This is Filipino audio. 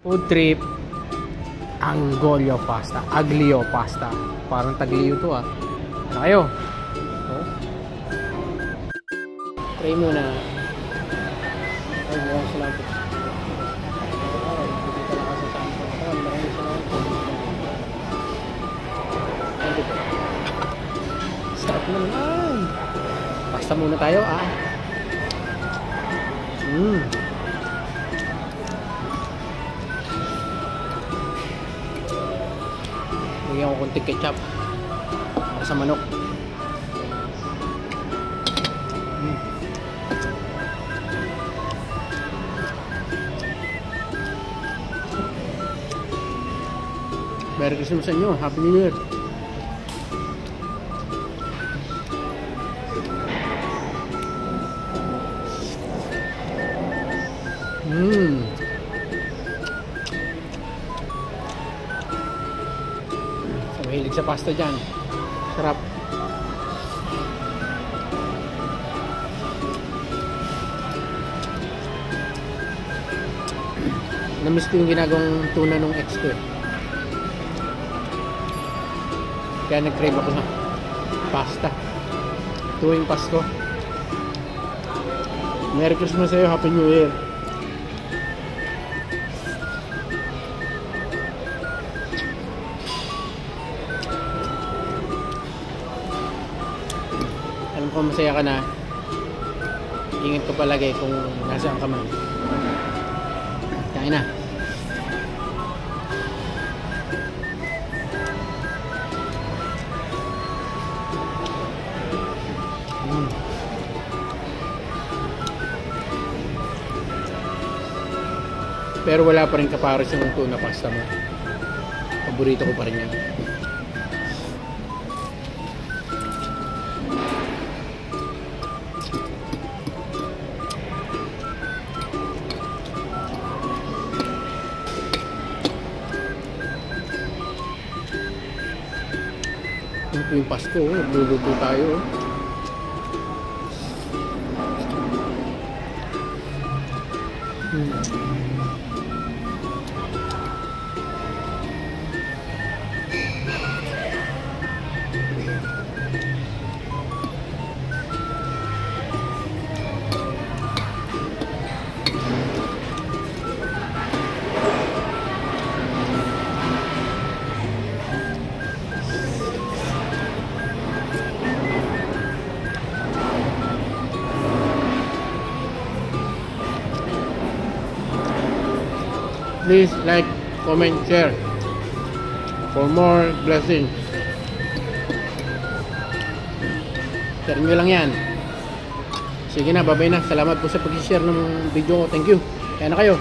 Food trip. Angoglio pasta. Aglio pasta. Parang taglio to ah. Ano kayo? Oh. Try muna. Ay, maraming salamat. Dito lang kasi sa akin. Maraming salamat. Start na naman. Pasta muna tayo ah. Bigyan ko konting ketchup para sa manok. Merry Christmas sa inyo. Happy New Year. Mahilig sa pasta dyan. Sarap. Namiss ko yung ginagawang tuna nung ex ko eh. Kaya nag-crave ako sa pasta tuwing Pasko. Merry Christmas sa'yo. Happy New Year. Kung masaya ka na, ingat ka palagi kung nasaan ka man. Kain na. Pero wala pa rin kapares yung tuna pasta mo. Paborito ko pa rin yan. Ito yung Pasko, nagluluto tayo. Please like, comment, share for more blessings. Share nyo lang yan. Sige na, babay na. Salamat po sa pag-share ng video ko. Thank you. Kaya na kayo.